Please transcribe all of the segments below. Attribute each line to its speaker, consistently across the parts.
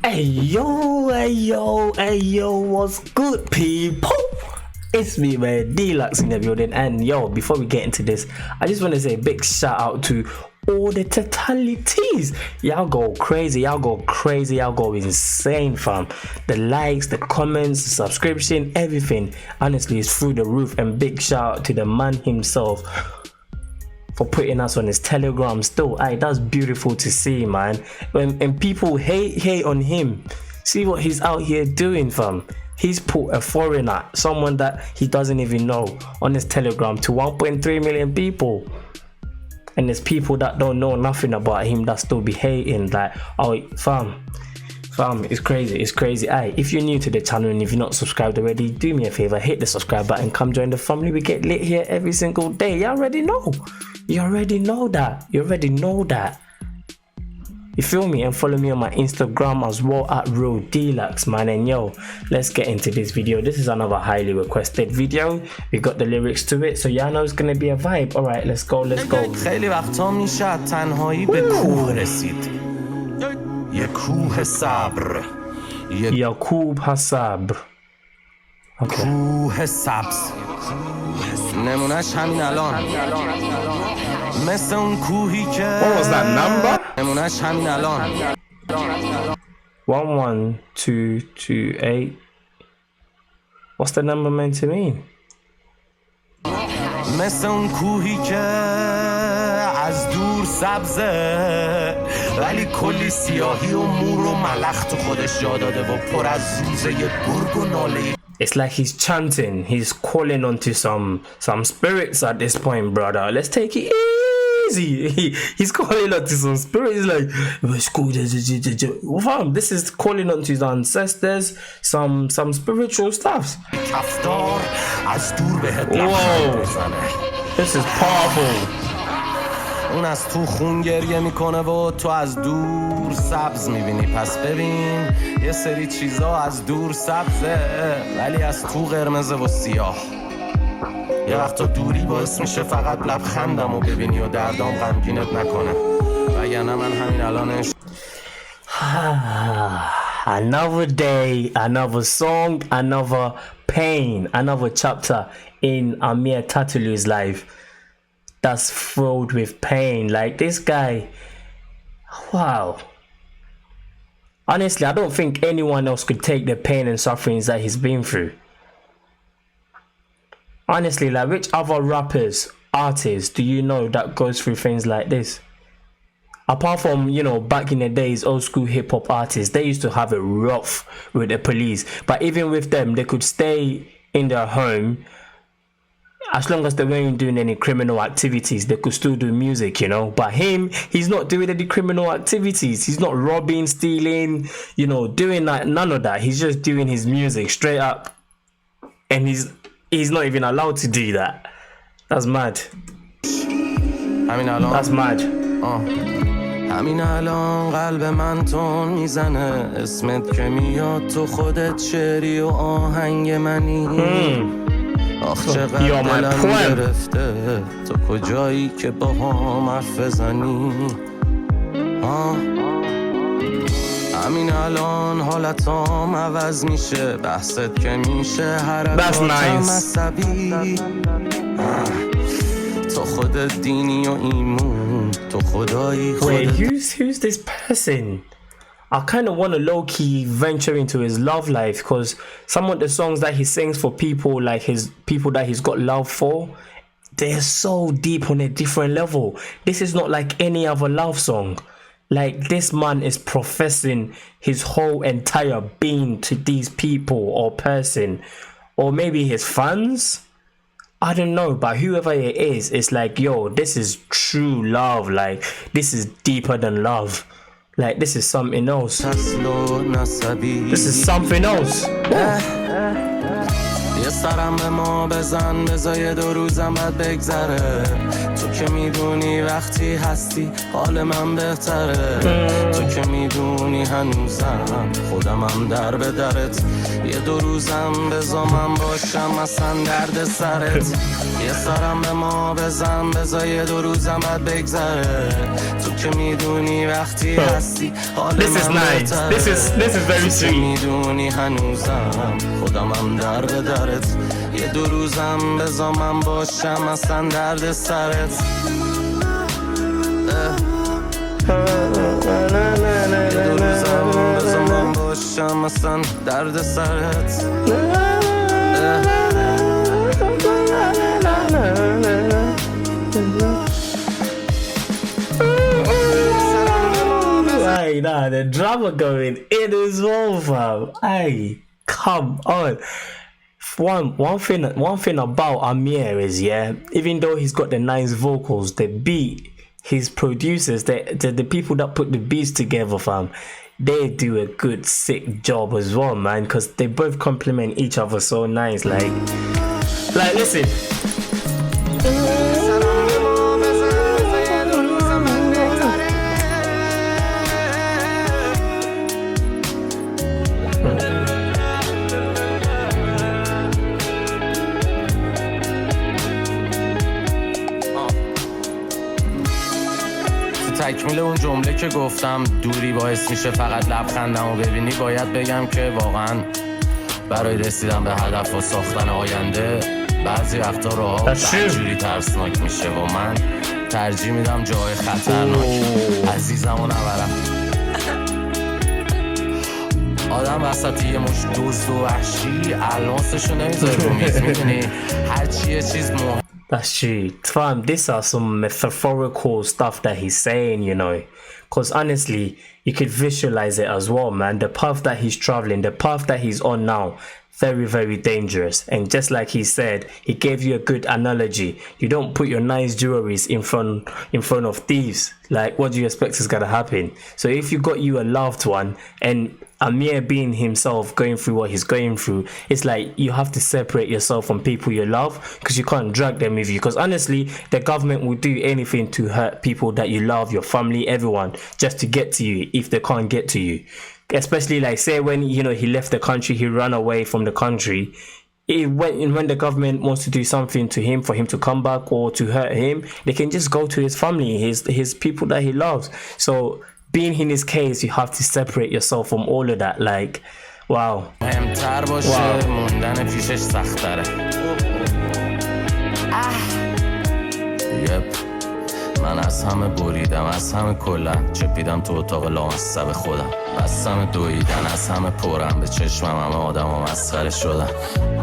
Speaker 1: Hey yo, what's good, people? It's me, man, Deluxe in the building. And yo, before we get into this, I just want to say a big shout out to all the Tatalities. Y'all go crazy, y'all go insane, fam. The likes, the comments, the subscription, everything, honestly, is through the roof. And big shout out to the man himself for putting us on his Telegram still. That's beautiful to see, man. When people hate on him, see what he's out here doing, fam. He's put a foreigner, someone that he doesn't even know, on his Telegram to 1.3 million people. And there's people that don't know nothing about him that still be hating, like, oh, fam, it's crazy. If you're new to the channel and if you're not subscribed already, do me a favor, hit the subscribe button, come join the family. We get lit here every single day. You already know that. You feel me? And follow me on my Instagram as well at Real Deluxe, man. And yo, let's get into this video. This is another highly requested video. We got the lyrics to it, so y'all know it's gonna be a vibe. All right, let's go.
Speaker 2: خیلی وقتا میشه تنهایی به کوه رسید. یه کوه صبر.
Speaker 1: یا کوه صبر.
Speaker 2: کوه سبز. نمونهش همین الان. مثل اون کوهی که
Speaker 1: What was that number?
Speaker 2: نمونهش همین الان.
Speaker 1: 11228. What's the number meant to mean?
Speaker 2: مثل اون کوهی که از دور سبزه ولی کلی سیاهی و مور و ملخ تو خودش جا داده و پر از روزه گرگ و ناله.
Speaker 1: It's like he's chanting, he's calling onto some spirits at this point, brother. Let's take it easy. He's calling onto some spirits, like, fam, this is calling onto his ancestors, some spiritual stuff. Whoa, this is powerful.
Speaker 2: اون از تو خون گریه میکنه و تو از دور سبز میبینی. پس ببین یه سری چیزا از دور سبزه ولی از تو قرمزه و سیاه. یه وقتا دوری باعث میشه فقط لبخندم و ببینی و دردام غمگینت نکنه. وگرنه من همین الانش.
Speaker 1: Another day, another song, another pain, another chapter in Amir Tataloo's life that's filled with pain. Like, this guy, wow. Honestly, I don't think anyone else could take the pain and sufferings that he's been through. Honestly, like, which other rappers, artists do you know that goes through things like this? Apart from, you know, back in the days, old school hip hop artists, they used to have it rough with the police. But even with them, they could stay in their home. As long as they weren't doing any criminal activities, they could still do music, you know. But him, he's not doing any criminal activities. He's not robbing, stealing, you know, doing like none of that. He's just doing his music straight up. And he's not even allowed to do that. That's mad. That's mad.
Speaker 2: همین الان قلب من تون میزنه اسمت که میاد تو خودت شعری و آهنگ منی. آخ چقدر دلم گرفته تو کجایی که با هم حرف بزنی. همین الان حالتام عوض میشه بحثت که میشه حرکاتم عصبی. تو خودت دینی و ایمون تو خدایی خودت.
Speaker 1: Wait, who's this person? I kind of want to low-key venture into his love life, because some of the songs that he sings for people, like his people that he's got love for, they're so deep on a different level. This is not like any other love song. Like, this man is professing his whole entire being to these people or person, or maybe his fans. I don't know, but whoever it is, it's like, yo, this is true love. Like, this is deeper than love. Like, this is something else. This is something else.
Speaker 2: یه یه سرم به ما بزن بذار یه 2 روزم بعد بگذره تو که میدونی وقتی هستی حال من بهتره تو که میدونی هنوزم خودمم در به درت یه 2 روزم بذار من باشم اصلا درد سرت یه سرم به ما بزن بذار یه 2 روزم بعد بگذره تو که میدونی وقتی هستی حال من بهتره
Speaker 1: This is very
Speaker 2: تو که
Speaker 1: sweet.
Speaker 2: میدونی هنوزم خودمم در به درت یه 2 روزم بذار من باشم اصلا درد سرت یه 2 روزم بذار من باشم اصلا درد سرت
Speaker 1: Hey, nah, the drama going in as well, fam. Hey, come on. One thing about Amir is, yeah, even though he's got the nice vocals, the beat, his producers, the people that put the beats together, fam, they do a good, sick job as well, man, because they both complement each other so nice. Like listen.
Speaker 2: تکمیل اون جمله که گفتم دوری باعث میشه فقط لبخندمو ببینی باید بگم که واقعا برای رسیدن به هدف و ساختن آینده بعضی وقتا راه‌ها جوری ترسناک میشه و من ترجیح میدم جای خطرناک عزیزمو نبرم آدم وسط یه مش دوست و وحشی الماسشو نمیذاره رو میز میدونی هرچی یه چیز
Speaker 1: That's true. Fam, these are some metaphorical stuff that he's saying, you know. Because honestly, you could visualize it as well, man. The path that he's traveling, the path that he's on now, very, very dangerous. And just like he said, he gave you a good analogy. You don't put your nice jewelries in front of thieves. Like, what do you expect is gonna happen? So if you got you a loved one and Amir being himself going through what he's going through, it's like you have to separate yourself from people you love because you can't drag them with you. Because honestly, the government will do anything to hurt people that you love, your family, everyone, just to get to you if they can't get to you. Especially like say when, you know, he left the country, he ran away from the country. When the government wants to do something to him for him to come back or to hurt him, they can just go to his family, his people that he loves. So being in his case, you have to separate yourself from all of that. Like, wow.
Speaker 2: من از همه بریدم از همه کلن چپیدم تو اتاق لامصب خودم بستم دویدن از همه پرم به چشمم همه آدم ها مسخره شدن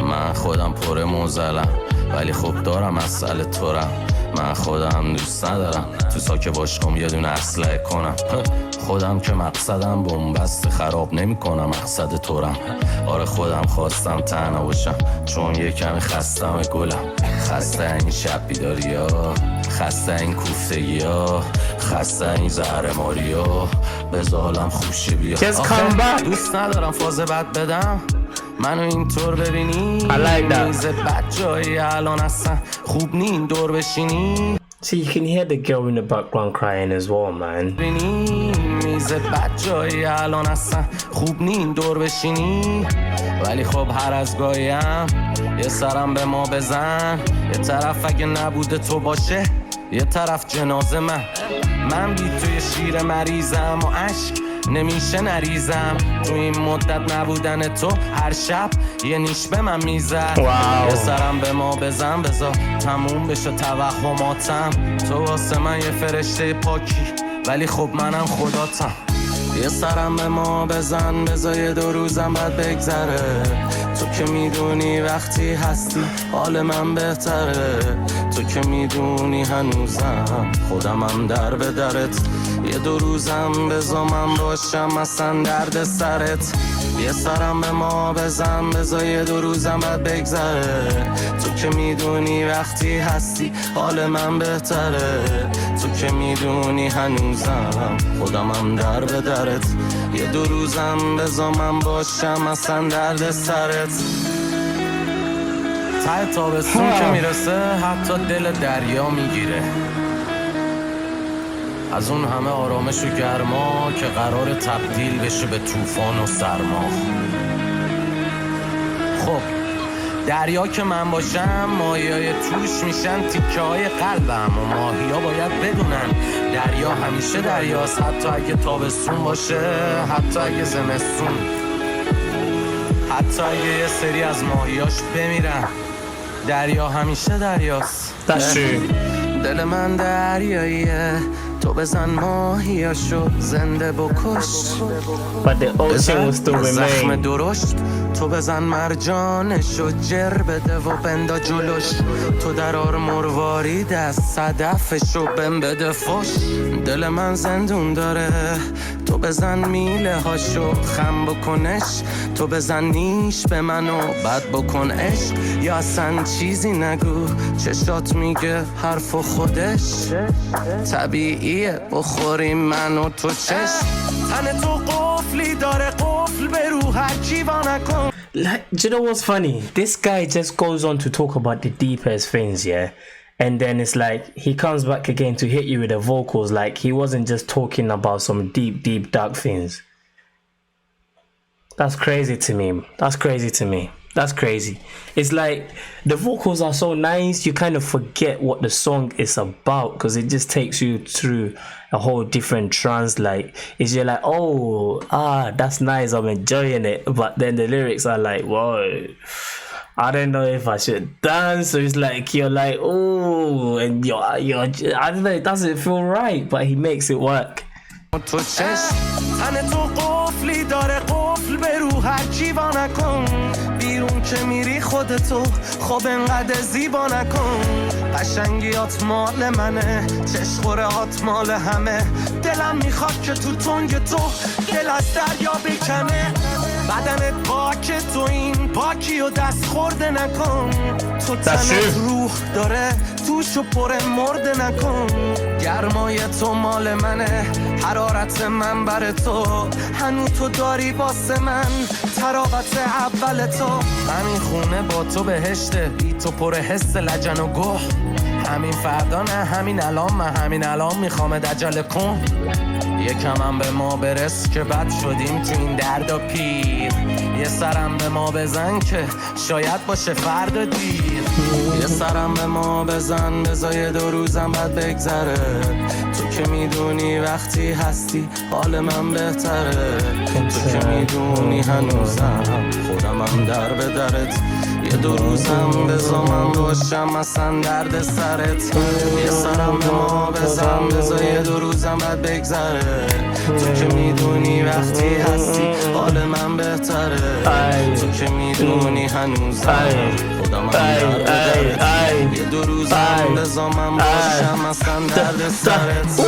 Speaker 2: من خودم پر موزلم ولی خب دارم مسئله تورم من خودم دوست ندارم تو ساکه باشم یه دونه اسلحه کنم خودم که مقصدم بنبست خراب نمی کنم مقصد تورم آره خودم خواستم تنها باشم چون یه کمی خستم گلم خسته این شب بیداری ها خسته این کوفتگی ها خسته این زهرماری ها بزالم خوشی بیا دوست ندارم فاز بد بدم منو اینطور ببینی میز بد جایی الان اصلا خوب نی این دور بشینی
Speaker 1: So you can hear the girl in the background crying as well, man.
Speaker 2: میز بد جایی الان اصلا خوب نی این دور بشینی ولی خب هر از گاهیم یه سرم به ما بزن یه طرف اگه نبوده تو باشه یه طرف جنازه من بی توی شیر مریضم و عشق نمیشه نریزم تو این مدت نبودن تو هر شب یه نیش به من میزد یه سرم به ما بزن بذار تموم بشه توهماتم تو واسه من یه فرشته پاکی ولی خب منم خداتم یه سرم به ما بزن بذار یه 2 روزم بعد بگذره تو که میدونی وقتی هستی حال من بهتره تو که میدونی هنوزم خودمم در به درت یه 2 روزم بذار من باشم اصلا درد سرت یه سرم به ما بزن بذار یه 2 روزم بعد بگذره تو که میدونی وقتی هستی حال من بهتره تو که میدونی هنوزم خودمم در به درت یه 2 روزم بذار من باشم اصلا درد سرت ته تابستون که میرسه حتی دل دریا میگیره، از اون همه آرامش و گرما که قرار تبدیل بشه به طوفان و سرما. خب دریا که من باشم ماهیای توش میشن تیکه های قلبم و ماهیا باید بدونن دریا همیشه دریاست، حتی اگه تابستون باشه، حتی اگه زمستون، حتی اگه یه سری از ماهیاش بمیرن، دریا همیشه دریاست. دل من دریاییه، تو بزن ماهیاشو زنده بکش،
Speaker 1: But the ocean will still
Speaker 2: زخم
Speaker 1: remain.
Speaker 2: درشت، تو بزن مرجانشو جر بده و بندا جلوش، تو درار مروارید از صدفشو بم بده فش. دل من زندون داره، تو بزن میله هاشو خم بکنش، تو بزن نیش به منو بد بکن عشق، یا اصلا چیزی نگو چشات میگه حرف خودش، طبیعیه بخوریم من و تو چشم، تن تو قفلی داره قفل به رو هر کی نکن.
Speaker 1: Like, do you know what's funny? This guy just goes on to talk about the deepest things, yeah? And then it's like he comes back again to hit you with the vocals, like he wasn't just talking about some deep, dark things. That's crazy to me. That's crazy to me. That's crazy. It's like the vocals are so nice, you kind of forget what the song is about because it just takes you through a whole different trance. Like, it's you're like, oh, that's nice, I'm enjoying it. But then the lyrics are like, whoa, I don't know if I should dance. So it's like you're like, oh, and you're I don't know, it doesn't feel right, but he makes it work.
Speaker 2: تو چشم تن تو قفلی داره قفل به رو هر کی نکن، بیرون که میری خودتو خب انقدر زیبا نکن، قشنگیات مال منه، چشخورهات مال همه، دلم میخواد که تو تنگ تو دل از دریا بکنه، بدنت پاک تو این پاکی و دست خورده نکن، تو تنت روح داره توشو پر مرده نکن، گرمای تو مال منه، حرارت من بر تو، هنو تو داری واسه من تراوت اول تو، همین خونه با تو بهشته، بی تو پر حس لجن و گوه، همین فردا نه همین الان، من همین الان میخوام عجله کن، یکم هم به ما برس که بد شدیم تو این درد و پیر، یه سرم به ما بزن که شاید باشه فردا دیر، یه سرم به ما بزن بذار 2 روزم بعد بگذره، تو که میدونی وقتی هستی حال من بهتره، تو که میدونی هنوزم خودم هم در به درت، یه 2 روزم بذار من باشم اصلا درد سرت، یه سرم به ما بزن بذار 2 روزم بعد بگذره، تو که میدونی وقتی هستی حال من بهتره، تو که میدونی هنوزم خودم هم در به درت، یه 2 روزم بذار من باشم اصلا درد سرت.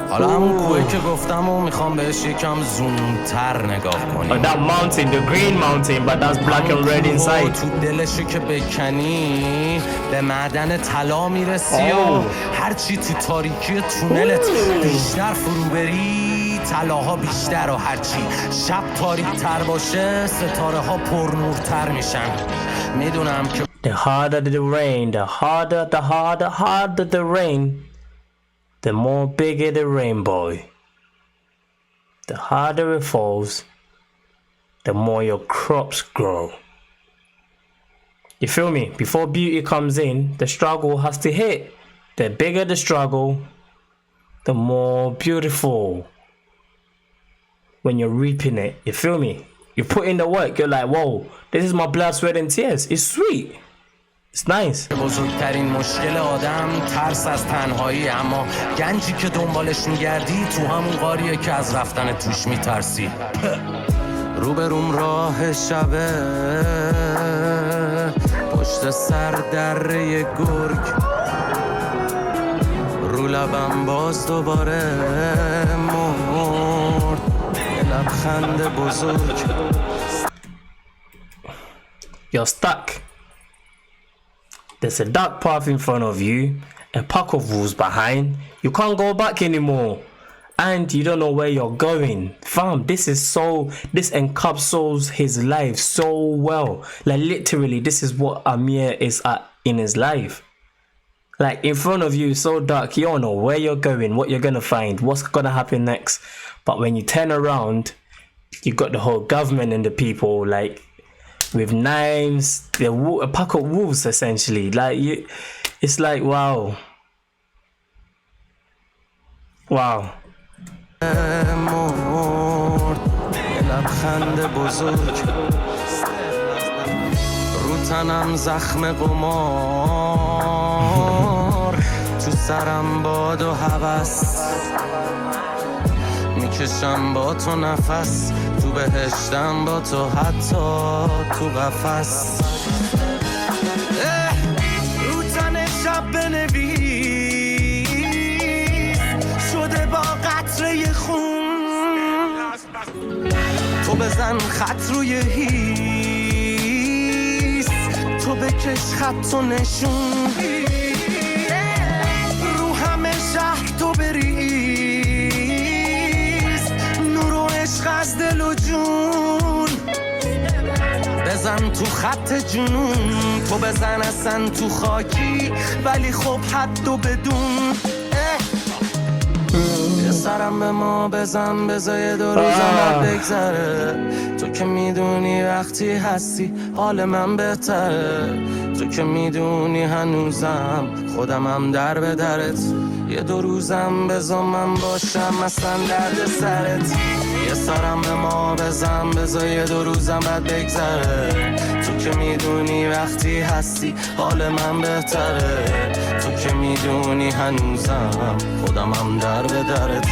Speaker 2: حالا همون کوه که گفتم و میخوام بهش یکم زومتر نگاه کنیم.
Speaker 1: That mountain, the green mountain, but that's black and red inside.
Speaker 2: تو دلشو که بکنی به معدن طلا میرسی و هرچی تو تاریکی تونلت بیشتر فرو بری طلاها بیشتر، و هرچی شب تاریک تر باشه ستاره ها پرنورتر میشن. میدونم که
Speaker 1: The harder the rain, the harder the rain, the more bigger the rainbow. The harder it falls, the more your crops grow. You feel me? Before beauty comes in, the struggle has to hit. The bigger the struggle, the more beautiful when you're reaping it. You feel me? You put in the work, you're like, whoa, this is my blood, sweat and tears. It's sweet. It's nice.
Speaker 2: بزرگترین مشکل آدم ترس از تنهایی، اما گنجی که دنبالش میگردی تو همون غاریه که از رفتن توش میترسی. روبروم راه شبه، پشت سر دره گرگ، رو لبم باز دوباره مرد یه لبخند بزرگ.
Speaker 1: You're stuck. There's a dark path in front of you, a pack of wolves behind. You can't go back anymore. and you don't know where you're going. Fam, this encapsulates his life so well. Like literally, this is what Amir is at in his life. Like in front of you is so dark, you don't know where you're going, what you're gonna find, what's gonna happen next. But when you turn around, you got the whole government and the people like with knives, they're a pack of wolves essentially. Like it's like wow.
Speaker 2: لبخند بزرگ رو تنم زخم قمار تو سرم باد و هوس میکشم با تو نفس تو بهشتم با تو حتی تو قفس رو تن شب بنویس شده با قطره خون تو بزن خط روی هیس تو بکش خط و نشون رو همه شهر تو بریز نور و عشق از دل و جون بزن تو خط جنون تو بزن اصلا تو خاکی ولی خب حد و بدون سرم به ما بزن بذار دو روزم بگذره تو که میدونی وقتی هستی حال من بهتره تو که میدونی هنوزم خودمم در به درت یه دو روزم بذار من باشم مثلا درد سرت یه سرم به ما بزن بذار یه دو روزم بعد بگذره تو که میدونی وقتی هستی حال من بهتره تو که میدونی هنوزم خودمم در به درت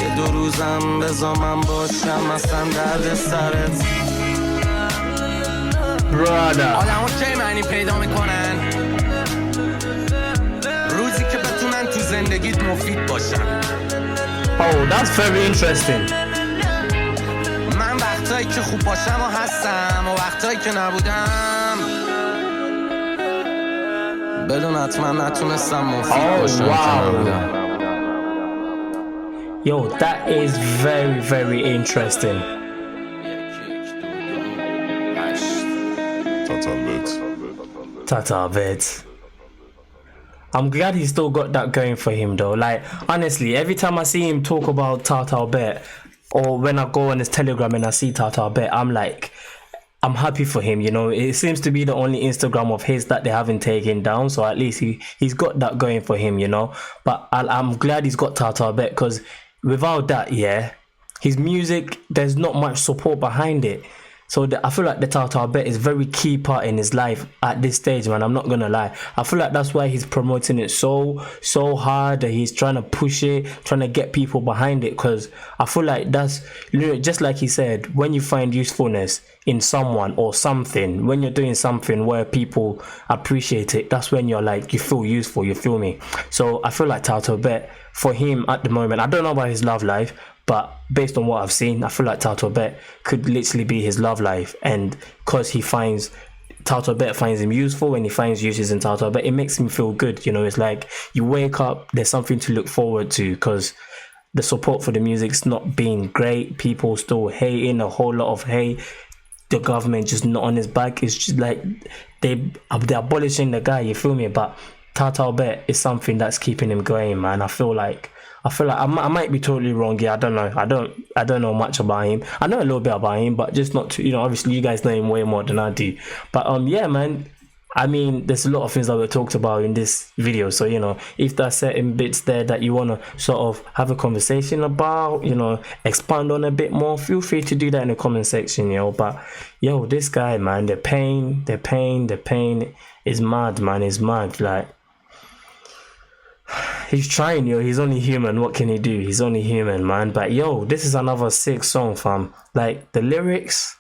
Speaker 2: یه دو روزم بذار من باشم مثلا درد سرت آدم ها که معنی پیدا میکنن روزی که بتونن تو زندگیت مفید باشن
Speaker 1: Oh, that's very interesting.
Speaker 2: من وقتایی که خوب باشم و هستم و وقتایی که نبودم بدون حتما نتونستم مفید باشم که نبودم
Speaker 1: Yo, that is very, very interesting. Tataloo. I'm glad he still got that going for him though. Like honestly, every time I see him talk about Tataloo, or when I go on his Telegram and I see Tataloo, I'm like, I'm happy for him, you know. It seems to be the only Instagram of his that they haven't taken down, so at least he's got that going for him, you know. But I'm glad he's got Tataloo because without that, yeah, his music, there's not much support behind it. So I feel like the Tataloo is very key part in his life at this stage, man. I'm not gonna lie. I feel like that's why he's promoting it so hard, that he's trying to push it, trying to get people behind it, because I feel like that's just like he said, when you find usefulness in someone or something, when you're doing something where people appreciate it, that's when you're like, you feel useful, you feel me? So I feel like Tataloo, for him at the moment, I don't know about his love life, but based on what I've seen, I feel like Tataloo could literally be his love life. And because Tataloo finds him useful, when he finds uses in Tataloo, it makes him feel good. You know, it's like you wake up, there's something to look forward to, because the support for the music's not being great. People still hating, a whole lot of hate. The government just not on his back. It's just like they're abolishing the guy, you feel me? But Tataloo is something that's keeping him going, man. I feel like I might be totally wrong here. I don't know. I don't know much about him. I know a little bit about him, but just not to, you know, obviously you guys know him way more than I do. But yeah, man. I mean, there's a lot of things that we talked about in this video. So, you know, if there's certain bits there that you want to sort of have a conversation about, you know, expand on a bit more, feel free to do that in the comment section, yo. But, yo, this guy, man, the pain is mad, man. It's mad. Like, he's trying, yo. He's only human. What can he do? He's only human, man. But, yo, this is another sick song, fam. Like, the lyrics...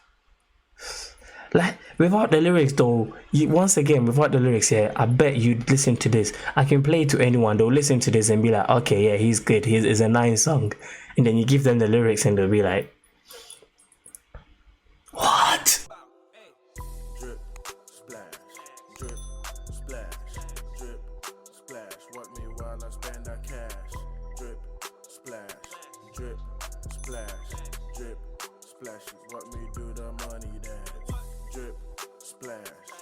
Speaker 1: Like, without the lyrics though, once again, without the lyrics here, I bet you'd listen to this. I can play it to anyone, they'll listen to this and be like, okay, yeah, he's good, it's a nice song. And then you give them the lyrics and they'll be like, what?
Speaker 3: Drip, splash, drip, splash, drip, splash. What me while I spend that cash. Drip, splash, Drip, splash, drip, splash is what me do the money dance. Drip, splash,